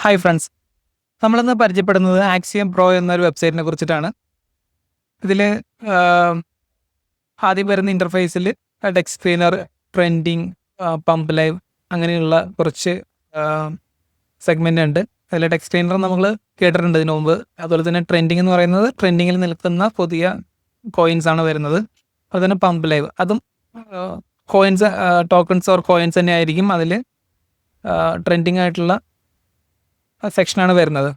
Hi friends, നമ്മളിന്ന് പരിചയപ്പെടുന്നത് axiom pro എന്നൊരു വെബ്സൈറ്റിനെ കുറിച്ചിട്ടാണ്. ഇതിൽ ആദ്യം വരുന്ന ഇൻ്റർഫേസിൽ text screener, trending, pump live അങ്ങനെയുള്ള കുറച്ച് സെഗ്മെൻ്റ് ഉണ്ട്. അതിൽ ടെക്സ്റ്റ് സ്ക്രീനർ നമ്മൾ കേട്ടിട്ടുണ്ട് ഇതിനു മുമ്പ്. അതുപോലെ തന്നെ ട്രെൻഡിങ് എന്ന് പറയുന്നത് ട്രെൻഡിങ്ങിൽ നിൽക്കുന്ന പുതിയ കോയിൻസ് ആണ് വരുന്നത്. അതുപോലെ തന്നെ പമ്പ് ലൈവ് അതും കോയിൻസ്, ടോക്കൺസ് ഓർ കോയിൻസ് തന്നെ ആയിരിക്കും. അതിൽ ട്രെൻഡിങ് ആയിട്ടുള്ള സെക്ഷനാണ് വരുന്നത്.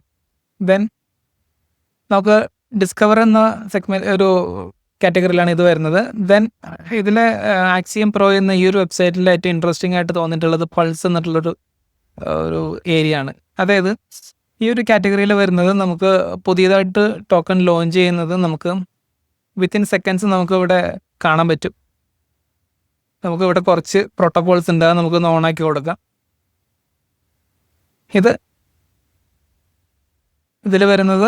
ദെൻ നമുക്ക് ഡിസ്കവർ എന്ന സെഗ്മെൻറ്റ് ഒരു കാറ്റഗറിയിലാണ് ഇത് വരുന്നത്. ദെൻ ഇതിലെ ആക്സിയം പ്രോ എന്ന ഈ ഒരു വെബ്സൈറ്റിൽ ഏറ്റവും ഇൻട്രസ്റ്റിംഗ് ആയിട്ട് തോന്നിയിട്ടുള്ളത് പൾസ് എന്നിട്ടുള്ളൊരു ഏരിയ ആണ്. അതായത് ഈ ഒരു കാറ്റഗറിയിൽ വരുന്നത് നമുക്ക് പുതിയതായിട്ട് ടോക്കൺ ലോഞ്ച് ചെയ്യുന്നത് നമുക്ക് വിത്തിൻ സെക്കൻഡ്സ് നമുക്ക് ഇവിടെ കാണാൻ പറ്റും. നമുക്ക് ഇവിടെ കുറച്ച് പ്രോട്ടോകോൾസ് ഉണ്ട്, അത് നമുക്കൊന്ന് ഓണാക്കി കൊടുക്കാം. ഇതിൽ വരുന്നത്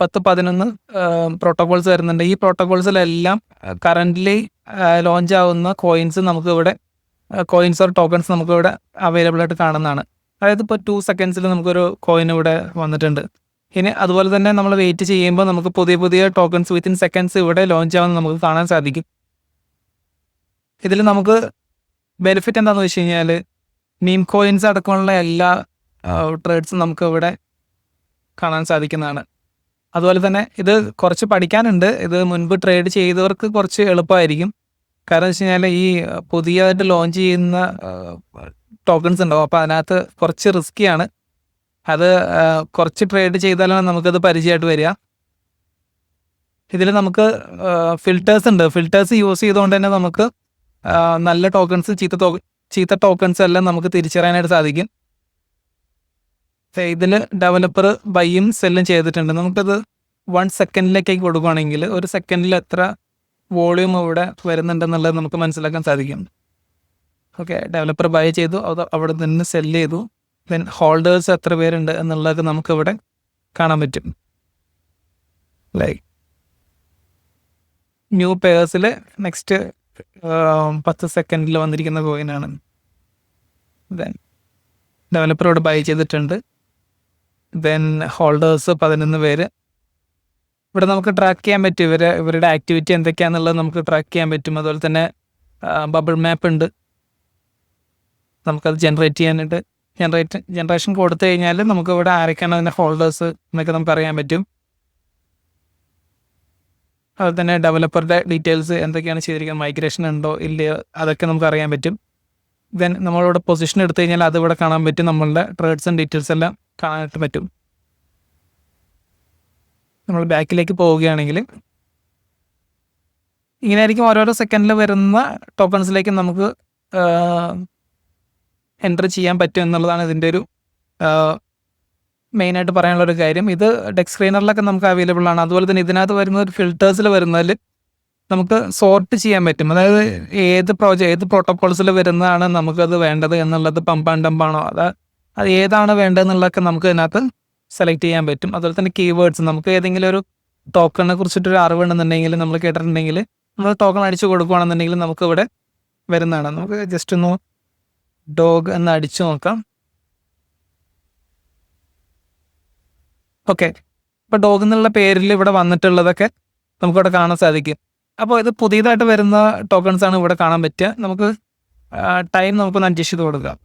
10-11 പ്രോട്ടോകോൾസ് വരുന്നുണ്ട്. ഈ പ്രോട്ടോകോൾസിലെല്ലാം കറൻ്റ്ലി ലോഞ്ച് ആവുന്ന കോയിൻസ് നമുക്കിവിടെ, കോയിൻസ് ഓർ ടോക്കൺസ് നമുക്കിവിടെ അവൈലബിൾ ആയിട്ട് കാണുന്നതാണ്. അതായത് ഇപ്പോൾ 2 സെക്കൻഡ്സിൽ നമുക്കൊരു കോയിൻ ഇവിടെ വന്നിട്ടുണ്ട്. ഇനി അതുപോലെ തന്നെ നമ്മൾ വെയിറ്റ് ചെയ്യുമ്പോൾ നമുക്ക് പുതിയ പുതിയ ടോക്കൺസ് വിത്തിൻ സെക്കൻഡ്സ് ഇവിടെ ലോഞ്ച് ആവുന്ന നമുക്ക് കാണാൻ സാധിക്കും. ഇതിൽ നമുക്ക് ബെനിഫിറ്റ് എന്താണെന്ന് വെച്ച് കഴിഞ്ഞാൽ മീം കോയിൻസ് അടക്കമുള്ള എല്ലാ ട്രേഡ്സും നമുക്ക് ഇവിടെ കാണാൻ സാധിക്കുന്നതാണ്. അതുപോലെ തന്നെ ഇത് കുറച്ച് പഠിക്കാനുണ്ട്. ഇത് മുൻപ് ട്രേഡ് ചെയ്തവർക്ക് കുറച്ച് എളുപ്പമായിരിക്കും. കാരണം വെച്ച് കഴിഞ്ഞാൽ ഈ പുതിയതായിട്ട് ലോഞ്ച് ചെയ്യുന്ന ടോക്കൺസ് ഉണ്ടാവും, അപ്പോൾ അതിനകത്ത് കുറച്ച് റിസ്ക്കിയാണ്. അത് കുറച്ച് ട്രേഡ് ചെയ്താലാണ് നമുക്കത് പരിചയമായിട്ട് വരിക. ഇതിൽ നമുക്ക് ഫിൽറ്റേഴ്സ് ഉണ്ട്. ഫിൽറ്റേഴ്സ് യൂസ് ചെയ്തുകൊണ്ട് തന്നെ നമുക്ക് നല്ല ടോക്കൺസ്, ചീത്ത ടോക്കൺസ് എല്ലാം നമുക്ക് തിരിച്ചറിയാനായിട്ട് സാധിക്കും. ഇതിൽ ഡെവലപ്പർ ബൈയും സെല്ലും ചെയ്തിട്ടുണ്ട്. നമുക്കത് 1 സെക്കൻഡിലേക്കായി കൊടുക്കുകയാണെങ്കിൽ 1 സെക്കൻഡിൽ എത്ര വോളിയൂം ഇവിടെ വരുന്നുണ്ടെന്നുള്ളത് നമുക്ക് മനസ്സിലാക്കാൻ സാധിക്കും. ഓക്കെ, ഡെവലപ്പർ ബൈ ചെയ്തു, അത് അവിടെ നിന്ന് സെല്ല് ചെയ്തു. ദെൻ ഹോൾഡേഴ്സ് എത്ര പേരുണ്ട് എന്നുള്ളത് നമുക്കിവിടെ കാണാൻ പറ്റും. ലൈക്ക് ന്യൂ പെയേഴ്സിൽ നെക്സ്റ്റ് 10 സെക്കൻഡിൽ വന്നിരിക്കുന്ന കോയിനാണ്. ദെൻ ഡെവലപ്പർ ഇവിടെ ബൈ ചെയ്തിട്ടുണ്ട്. ദെൻ ഹോൾഡേഴ്സ് 11 പേര്. ഇവിടെ നമുക്ക് ട്രാക്ക് ചെയ്യാൻ പറ്റും ഇവരുടെ ആക്ടിവിറ്റി എന്തൊക്കെയാണെന്നുള്ളത് നമുക്ക് ട്രാക്ക് ചെയ്യാൻ പറ്റും. അതുപോലെ തന്നെ ബബിൾ മാപ്പ് ഉണ്ട്, നമുക്കത് ജനറേറ്റ് ചെയ്യാനായിട്ട് ജനറേഷൻ കൊടുത്തു കഴിഞ്ഞാൽ നമുക്ക് ഇവിടെ ആരൊക്കെയാണ് അതിൻ്റെ ഹോൾഡേഴ്സ് എന്നൊക്കെ നമുക്ക് അറിയാൻ പറ്റും. അതുപോലെ തന്നെ ഡെവലപ്പറുടെ ഡീറ്റെയിൽസ് എന്തൊക്കെയാണ് ചെയ്തിരിക്കുന്നത്, മൈഗ്രേഷൻ ഉണ്ടോ ഇല്ലയോ, അതൊക്കെ നമുക്ക് അറിയാൻ പറ്റും. ദെൻ നമ്മളിവിടെ പൊസിഷൻ എടുത്തു കഴിഞ്ഞാൽ അത് ഇവിടെ കാണാൻ പറ്റും. നമ്മളുടെ ട്രേഡ്സും ഡീറ്റെയിൽസ് എല്ലാം കാണാനായിട്ട് പറ്റും. നമ്മൾ ബാക്കിലേക്ക് പോവുകയാണെങ്കിൽ ഇങ്ങനെയായിരിക്കും ഓരോരോ സെക്കൻഡിൽ വരുന്ന ടോക്കൺസിലേക്ക് നമുക്ക് എൻ്റർ ചെയ്യാൻ പറ്റും എന്നുള്ളതാണ് ഇതിൻ്റെ ഒരു മെയിനായിട്ട് പറയാനുള്ളൊരു കാര്യം. ഇത് ടെക്സ്റ്റ് സ്ക്രീനറിലൊക്കെ നമുക്ക് അവൈലബിൾ ആണ്. അതുപോലെ തന്നെ ഇതിനകത്ത് വരുന്ന ഒരു ഫിൽറ്റേഴ്സിൽ വരുന്നതിൽ നമുക്ക് സോർട്ട് ചെയ്യാൻ പറ്റും. അതായത് ഏത് പ്രോട്ടോകോൾസിൽ വരുന്നതാണ് നമുക്കത് വേണ്ടത് എന്നുള്ളത്, പമ്പ് ആൻഡ് ഡംപാണോ, അത് ഏതാണ് വേണ്ടതെന്നുള്ളതൊക്കെ നമുക്ക് ഇതിനകത്ത് സെലക്ട് ചെയ്യാൻ പറ്റും. അതുപോലെ തന്നെ കീവേഡ്സ്, നമുക്ക് ഏതെങ്കിലും ഒരു ടോക്കണിനെ കുറിച്ചിട്ടൊരു അറിവുണ്ടെന്നുണ്ടെങ്കിൽ, നമ്മൾ കേട്ടിട്ടുണ്ടെങ്കിൽ നമ്മൾ ടോക്കൺ അടിച്ചു കൊടുക്കുകയാണെന്നുണ്ടെങ്കിൽ നമുക്ക് ഇവിടെ വരുന്നതാണ്. നമുക്ക് ജസ്റ്റ് ഒന്ന് ഡോഗ് എന്ന് അടിച്ചു നോക്കാം. ഓക്കെ, ഇപ്പോൾ ഡോഗ് എന്നുള്ള പേരിൽ ഇവിടെ വന്നിട്ടുള്ളതൊക്കെ നമുക്കിവിടെ കാണാൻ സാധിക്കും. അപ്പോൾ ഇത് പുതിയതായിട്ട് വരുന്ന ടോക്കൺസ് ആണ് ഇവിടെ കാണാൻ പറ്റുക. നമുക്ക് ടൈം നമുക്കൊന്ന് അഡ്ജസ്റ്റ് ചെയ്ത് കൊടുക്കാം.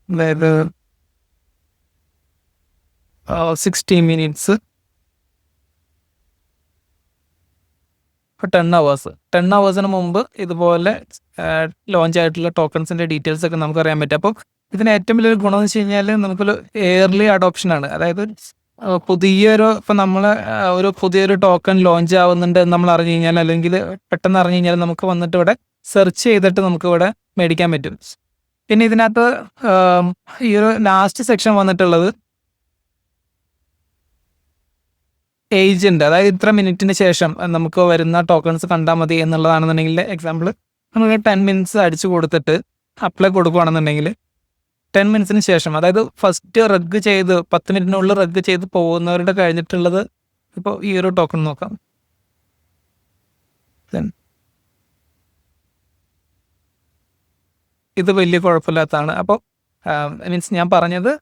അതായത് 60 മിനിറ്റ്സ്, 10 hours. 10 hours മുമ്പ് ഇതുപോലെ ലോഞ്ച് ആയിട്ടുള്ള ടോക്കൺസിൻ്റെ ഡീറ്റെയിൽസ് ഒക്കെ നമുക്ക് അറിയാൻ പറ്റും. അപ്പോൾ ഇതിന് ഏറ്റവും വലിയൊരു ഗുണമെന്ന് വെച്ച് കഴിഞ്ഞാൽ നമുക്കൊരു എയർലി അഡോപ്ഷനാണ്. അതായത് ഇപ്പം നമ്മൾ ഒരു പുതിയൊരു ടോക്കൺ ലോഞ്ച് ആവുന്നുണ്ട് എന്ന് നമ്മൾ അറിഞ്ഞു കഴിഞ്ഞാൽ, അല്ലെങ്കിൽ പെട്ടെന്ന് അറിഞ്ഞു കഴിഞ്ഞാൽ നമുക്ക് വന്നിട്ട് ഇവിടെ സെർച്ച് ചെയ്തിട്ട് നമുക്ക് ഇവിടെ മേടിക്കാൻ പറ്റും. പിന്നെ ഇതിനകത്ത് ഈ ഒരു ലാസ്റ്റ് സെക്ഷൻ വന്നിട്ടുള്ളത് ഏജൻറ്റ്, അതായത് ഇത്ര മിനിറ്റിന് ശേഷം നമുക്ക് വരുന്ന ടോക്കൺസ് കണ്ടാൽ മതി എന്നുള്ളതാണെന്നുണ്ടെങ്കിൽ, എക്സാമ്പിൾ നമുക്ക് 10 മിനിറ്റ്സ് അടിച്ചു കൊടുത്തിട്ട് അപ്ലൈ കൊടുക്കുകയാണെന്നുണ്ടെങ്കിൽ 10 മിനിറ്റ്സിന് ശേഷം, അതായത് ഫസ്റ്റ് റഗ് ചെയ്ത് 10 മിനിറ്റിനുള്ളിൽ റഗ് ചെയ്ത് പോകുന്നവരുടെ കഴിഞ്ഞിട്ടുള്ളത്, ഇപ്പോൾ ഈ ഒരു ടോക്കൺ നോക്കാം. ഇത് വലിയ കുഴപ്പമില്ലാത്തതാണ്. അപ്പോൾ മീൻസ് ഞാൻ പറഞ്ഞത്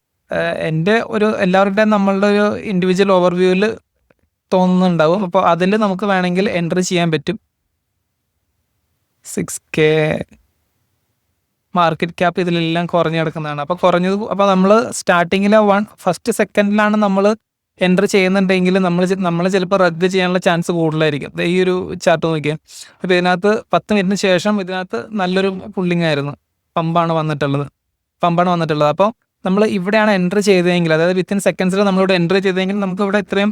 എൻ്റെ ഒരു എല്ലാവരുടെയും നമ്മളുടെ ഒരു ഇൻഡിവിജ്വൽ ഓവർവ്യൂവിൽ തോന്നുന്നുണ്ടാവും. അപ്പോൾ അതിൽ നമുക്ക് വേണമെങ്കിൽ എൻട്രി ചെയ്യാൻ പറ്റും. 6K മാർക്കറ്റ് ക്യാപ്പ് ഇതിലെല്ലാം കുറഞ്ഞു കിടക്കുന്നതാണ്. അപ്പോൾ കുറഞ്ഞത്, അപ്പോൾ നമ്മൾ സ്റ്റാർട്ടിങ്ങിൽ ഫസ്റ്റ് സെക്കൻഡിലാണ് നമ്മൾ എൻട്രി ചെയ്യുന്നുണ്ടെങ്കിൽ നമ്മൾ ചിലപ്പോൾ റദ്ദ് ചെയ്യാനുള്ള ചാൻസ് കൂടുതലായിരിക്കും. ഈ ഒരു ചാർട്ട് നോക്കിയാൽ അപ്പോൾ ഇതിനകത്ത് 10 മിനിറ്റിന് ശേഷം ഇതിനകത്ത് നല്ലൊരു പുള്ളിങ് ആയിരുന്നു, പമ്പാണ് വന്നിട്ടുള്ളത്. അപ്പോൾ നമ്മൾ ഇവിടെയാണ് എൻട്രി ചെയ്തതെങ്കിൽ, അതായത് വിത്തിൻ സെക്കൻഡ്സിൽ നമ്മളിവിടെ എൻട്രി ചെയ്തതെങ്കിൽ നമുക്ക് ഇവിടെ ഇത്രയും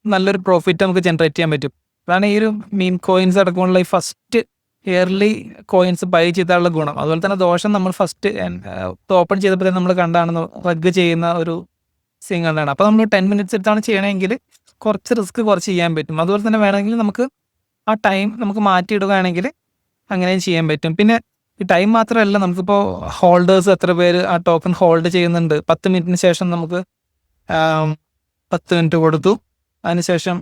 നല്ലൊരു പ്രോഫിറ്റ് നമുക്ക് ജനറേറ്റ് ചെയ്യാൻ പറ്റും. അതാണ് ഈ ഒരു മീം കോയിൻസ് അടക്കമുള്ള ഈ ഫസ്റ്റ് ഇയർലി കോയിൻസ് ബൈ ചെയ്താലുള്ള ഗുണം. അതുപോലെ തന്നെ ദോഷം, നമ്മൾ ഫസ്റ്റ് ഓപ്പൺ ചെയ്തപ്പോൾ നമ്മൾ കണ്ടാണ് റഗ് ചെയ്യുന്ന ഒരു സീൻ കണ്ടാണ്. അപ്പോൾ നമ്മൾ 10 മിനിറ്റ്സ് എടുത്താണ് ചെയ്യണമെങ്കിൽ കുറച്ച് റിസ്ക് കുറച്ച് ചെയ്യാൻ പറ്റും. അതുപോലെ തന്നെ വേണമെങ്കിൽ നമുക്ക് ആ ടൈം നമുക്ക് മാറ്റിയിടുകയാണെങ്കിൽ അങ്ങനെയും ചെയ്യാൻ പറ്റും. പിന്നെ ഈ ടൈം മാത്രമല്ല, നമുക്കിപ്പോൾ ഹോൾഡേഴ്സ് എത്ര പേര് ആ ടോക്കൺ ഹോൾഡ് ചെയ്യുന്നുണ്ട്. 10 മിനിറ്റിന് ശേഷം നമുക്ക് 10 മിനിറ്റ് കൊടുത്തു, അതിനുശേഷം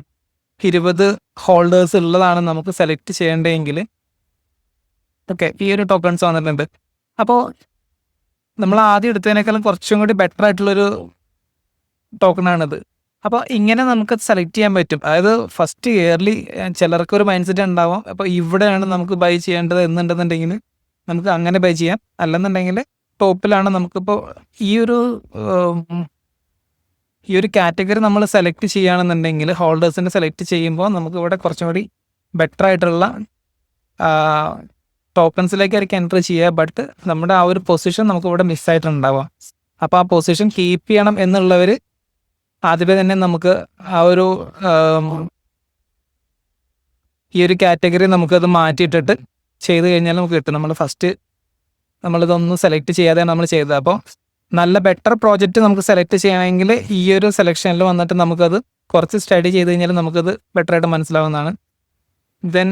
20 ഹോൾഡേഴ്സ് ഉള്ളതാണ് നമുക്ക് സെലക്ട് ചെയ്യേണ്ടതെങ്കിൽ ഓക്കെ ഈ ഒരു ടോക്കൺസ് വന്നിട്ടുണ്ട്. അപ്പോൾ നമ്മൾ ആദ്യം എടുത്തതിനേക്കാളും കുറച്ചും കൂടി ബെറ്റർ ആയിട്ടുള്ളൊരു ടോക്കണാണിത്. അപ്പോൾ ഇങ്ങനെ നമുക്ക് സെലക്ട് ചെയ്യാൻ പറ്റും. അതായത് ഫസ്റ്റ് ഇയർലി ചിലർക്ക് ഒരു മൈൻഡ് സെറ്റ് ഉണ്ടാവാം, അപ്പോൾ ഇവിടെയാണ് നമുക്ക് ബൈ ചെയ്യേണ്ടത് എന്നുണ്ടെന്നുണ്ടെങ്കിൽ നമുക്ക് അങ്ങനെ ബൈ ചെയ്യാം. അല്ലെന്നുണ്ടെങ്കിൽ ടോപ്പിലാണ് നമുക്കിപ്പോൾ ഈ ഒരു കാറ്റഗറി നമ്മൾ സെലക്ട് ചെയ്യുകയാണെന്നുണ്ടെങ്കിൽ ഹോൾഡേഴ്സിനെ സെലക്ട് ചെയ്യുമ്പോൾ നമുക്ക് ഇവിടെ കുറച്ചും കൂടി ബെറ്റർ ആയിട്ടുള്ള ടോക്കൺസിലേക്കായിരിക്കും എൻട്രി ചെയ്യുക. ബട്ട് നമ്മുടെ ആ ഒരു പൊസിഷൻ നമുക്ക് ഇവിടെ മിസ്സായിട്ടുണ്ടാവുക. അപ്പോൾ ആ പൊസിഷൻ കീപ്പ് ചെയ്യണം എന്നുള്ളവർ ആദ്യമേ തന്നെ നമുക്ക് ആ ഒരു ഈ ഒരു കാറ്റഗറി നമുക്കത് മാറ്റിയിട്ടിട്ട് ചെയ്ത് കഴിഞ്ഞാൽ നമുക്ക് കിട്ടും. നമ്മൾ ഫസ്റ്റ് നമ്മളിതൊന്നും സെലക്ട് ചെയ്യാതെയാണ് നമ്മൾ ചെയ്തത്. അപ്പോൾ നല്ല ബെറ്റർ പ്രോജക്റ്റ് നമുക്ക് സെലക്ട് ചെയ്യണമെങ്കിൽ ഈ ഒരു സെലക്ഷനിൽ വന്നിട്ട് നമുക്കത് കുറച്ച് സ്റ്റഡി ചെയ്ത് കഴിഞ്ഞാൽ നമുക്കത് ബെറ്ററായിട്ട് മനസ്സിലാവുന്നതാണ്. ദെൻ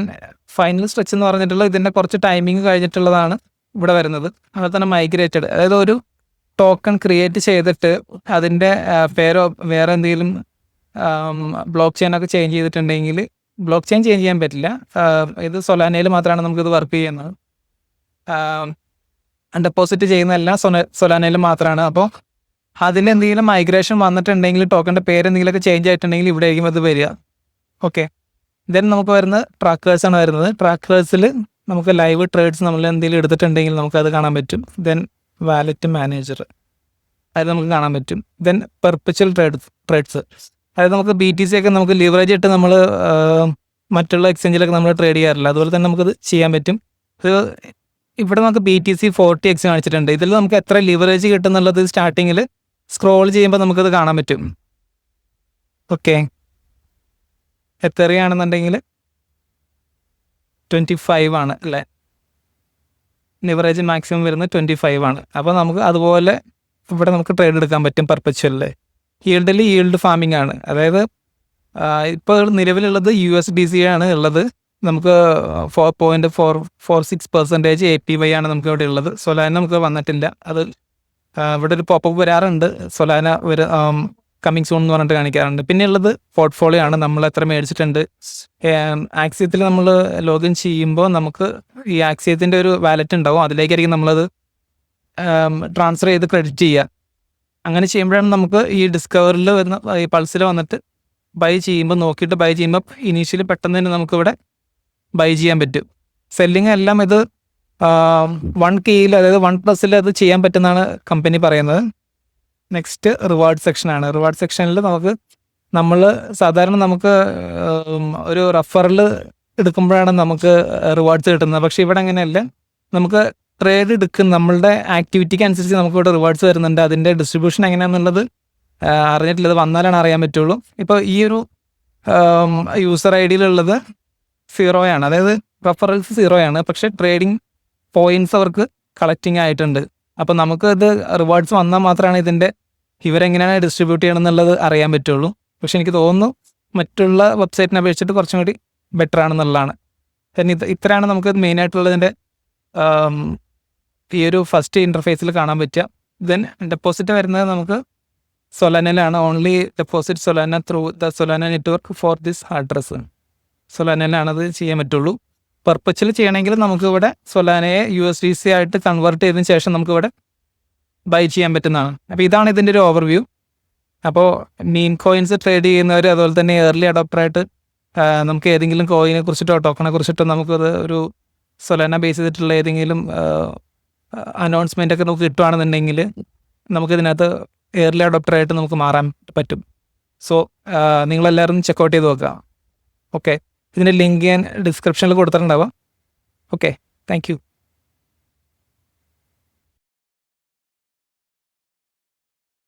ഫൈനൽ സ്ട്രെച്ച് എന്ന് പറഞ്ഞിട്ടുള്ള ഇതിൻ്റെ കുറച്ച് ടൈമിങ് കഴിഞ്ഞിട്ടുള്ളതാണ് ഇവിടെ വരുന്നത്. അതുപോലെ തന്നെ മൈഗ്രേറ്റഡ്, അതായത് ഒരു ടോക്കൺ ക്രിയേറ്റ് ചെയ്തിട്ട് അതിൻ്റെ പേരോ വേറെ എന്തെങ്കിലും ബ്ലോക്ക് ചെയിനൊക്കെ ചേഞ്ച് ചെയ്തിട്ടുണ്ടെങ്കിൽ, ബ്ലോക്ക് ചെയിൻ ചേഞ്ച് ചെയ്യാൻ പറ്റില്ല, ഇത് സൊലാനയിൽ മാത്രമാണ് നമുക്കിത് വർക്ക് ചെയ്യുന്നത്. ഡെപ്പോസിറ്റ് ചെയ്യുന്നതെല്ലാം സൊലാനയിൽ മാത്രമാണ്. അപ്പോൾ അതിലെന്തെങ്കിലും മൈഗ്രേഷൻ വന്നിട്ടുണ്ടെങ്കിൽ, ടോക്കണിൻ്റെ പേര് എന്തെങ്കിലുമൊക്കെ ചേഞ്ച് ആയിട്ടുണ്ടെങ്കിൽ ഇവിടെ ആയിരിക്കും അത് വരിക. ഓക്കെ, ദെൻ നമുക്ക് വരുന്നത് ട്രാക്കേഴ്സാണ് വരുന്നത്. ട്രാക്കേഴ്സിൽ നമുക്ക് ലൈവ് ട്രേഡ്സ് നമ്മൾ എന്തെങ്കിലും എടുത്തിട്ടുണ്ടെങ്കിൽ നമുക്കത് കാണാൻ പറ്റും. ദെൻ വാലറ്റ് മാനേജർ, അത് നമുക്ക് കാണാൻ പറ്റും. ദെൻ പെർപ്പച്വൽ ട്രേഡ്സ്, അതായത് നമുക്ക് BTC ഒക്കെ നമുക്ക് ലിവറേജ് ഇട്ട് നമ്മൾ മറ്റുള്ള എക്സ്ചേഞ്ചിലൊക്കെ നമ്മൾ ട്രേഡ് ചെയ്യാറില്ല, അതുപോലെ തന്നെ നമുക്കത് ചെയ്യാൻ പറ്റും. ഇവിടെ നമുക്ക് BTC 40x കാണിച്ചിട്ടുണ്ട്. ഇതിൽ നമുക്ക് എത്ര ലിവറേജ് കിട്ടുന്നുള്ളത് സ്റ്റാർട്ടിങ്ങിൽ സ്ക്രോൾ ചെയ്യുമ്പോൾ നമുക്കത് കാണാൻ പറ്റും. ഓക്കെ, എത്രയാണെന്നുണ്ടെങ്കിൽ 25 ആണ് അല്ലേ, ലിവറേജ് മാക്സിമം വരുന്നത് 25 ആണ്. അപ്പോൾ നമുക്ക് അതുപോലെ ഇവിടെ നമുക്ക് ട്രേഡ് എടുക്കാൻ പറ്റും പെർപ്പച്വലിൽ. ഈൽഡ് ഫാമിംഗ് ആണ്, അതായത് ഇപ്പോൾ നിലവിലുള്ളത് USDC ആണ് ഉള്ളത്. നമുക്ക് 4.46% APY ആണ് നമുക്ക് ഇവിടെ ഉള്ളത്. സൊലാന നമുക്ക് വന്നിട്ടില്ല, അത് ഇവിടെ ഒരു പോപ്പപ്പ് വരാറുണ്ട്, സൊലാന കമ്മിങ് സൂൺ എന്ന് പറഞ്ഞിട്ട് കാണിക്കാറുണ്ട്. പിന്നെ ഉള്ളത് പോർട്ട്ഫോളിയോ ആണ്, നമ്മൾ എത്ര മേടിച്ചിട്ടുണ്ട്. ആക്സിയത്തിൽ നമ്മൾ ലോഗിൻ ചെയ്യുമ്പോൾ നമുക്ക് ഈ ആക്സിയത്തിൻ്റെ ഒരു വാലറ്റ് ഉണ്ടാവും, അതിലേക്കായിരിക്കും നമ്മളത് ട്രാൻസ്ഫർ ചെയ്ത് ക്രെഡിറ്റ് ചെയ്യുക. അങ്ങനെ ചെയ്യുമ്പോഴാണ് നമുക്ക് ഈ ഡിസ്കവറിൽ വരുന്ന ഈ പൾസിൽ വന്നിട്ട് ബൈ ചെയ്യുമ്പോൾ നോക്കിയിട്ട് ബൈ ചെയ്യുമ്പോൾ ഇനീഷ്യലി പെട്ടെന്ന് തന്നെ നമുക്കിവിടെ ബൈ ചെയ്യാൻ പറ്റും. സെല്ലിങ് എല്ലാം ഇത് 1Kയിൽ, അതായത് 1+ അത് ചെയ്യാൻ പറ്റുന്നതാണ് കമ്പനി പറയുന്നത്. നെക്സ്റ്റ് റിവാർഡ് സെക്ഷനാണ്. റിവാർഡ് സെക്ഷനിൽ നമ്മൾ സാധാരണ നമുക്ക് ഒരു റഫറൽ എടുക്കുമ്പോഴാണ് നമുക്ക് റിവാർഡ്സ് കിട്ടുന്നത്. പക്ഷേ ഇവിടെ അങ്ങനെയല്ല, നമുക്ക് ട്രേഡ് എടുക്കുന്ന നമ്മളുടെ ആക്ടിവിറ്റിക്ക് അനുസരിച്ച് നമുക്ക് ഇവിടെ റിവാർഡ്സ് വരുന്നുണ്ട്. അതിൻ്റെ ഡിസ്ട്രിബ്യൂഷൻ എങ്ങനെയാണെന്നുള്ളത് അറിഞ്ഞിട്ടില്ല, അത് വന്നാലാണ് അറിയാൻ പറ്റുള്ളൂ. ഇപ്പോൾ ഈ ഒരു യൂസർ ID-യിലുള്ളത് 0 ആണ്, അതായത് റഫറൽസ് 0 ആണ്, പക്ഷേ ട്രേഡിംഗ് പോയിന്റ്സ് അവർക്ക് കളക്റ്റിംഗ് ആയിട്ടുണ്ട്. അപ്പോൾ നമുക്ക് ഇത് റിവാർഡ്സ് വന്നാൽ മാത്രമാണ് ഇതിൻ്റെ ഇവരെങ്ങനെയാണ് ഡിസ്ട്രിബ്യൂട്ട് ചെയ്യണം എന്നുള്ളത് അറിയാൻ പറ്റുള്ളൂ. പക്ഷെ എനിക്ക് തോന്നുന്നു മറ്റുള്ള വെബ്സൈറ്റിനെ അപേക്ഷിച്ചിട്ട് കുറച്ചും കൂടി ബെറ്റർ ആണെന്നുള്ളതാണ്. പിന്നെ ഇത്രയാണ് നമുക്ക് മെയിനായിട്ടുള്ളതിൻ്റെ ഈ ഒരു ഫസ്റ്റ് ഇൻ്റർഫേസിൽ കാണാൻ പറ്റുക. ദെൻ ഡെപ്പോസിറ്റ് വരുന്നത് നമുക്ക് സൊലാനയിലാണ്. Only deposit Solana through the Solana network for this address. സൊലാനയിലാണ് അത് ചെയ്യാൻ പറ്റുള്ളൂ. പെർപ്പച്വൽ ചെയ്യണമെങ്കിൽ നമുക്കിവിടെ സൊലാനയെ USDC ആയിട്ട് കൺവേർട്ട് ചെയ്തതിന് ശേഷം നമുക്കിവിടെ ബൈ ചെയ്യാൻ പറ്റുന്നതാണ്. അപ്പോൾ ഇതാണ് ഇതിൻ്റെ ഒരു ഓവർവ്യൂ. അപ്പോൾ മീം കോയിൻസ് ട്രേഡ് ചെയ്യുന്നവർ അതുപോലെ തന്നെ ഏർലി അഡോപ്റ്ററായിട്ട് നമുക്ക് ഏതെങ്കിലും കോയിനെ കുറിച്ചിട്ടോ ടോക്കണെ കുറിച്ചിട്ടോ നമുക്കത് ഒരു സൊലാന ബേസ് ചെയ്തിട്ടുള്ള ഏതെങ്കിലും അനൗൺസ്മെൻ്റ് ഒക്കെ നമുക്ക് കിട്ടുകയാണെന്നുണ്ടെങ്കിൽ നമുക്കിതിനകത്ത് ഏർലി അഡോപ്റ്ററായിട്ട് നമുക്ക് മാറാൻ പറ്റും. സോ നിങ്ങളെല്ലാവരും ചെക്കൗട്ട് ചെയ്ത് നോക്കുക. ഓക്കെ, ഇതിൻ്റെ ലിങ്ക് ഞാൻ ഡിസ്ക്രിപ്ഷനിൽ കൊടുത്തിട്ടുണ്ടാവാം. Okay, thank you.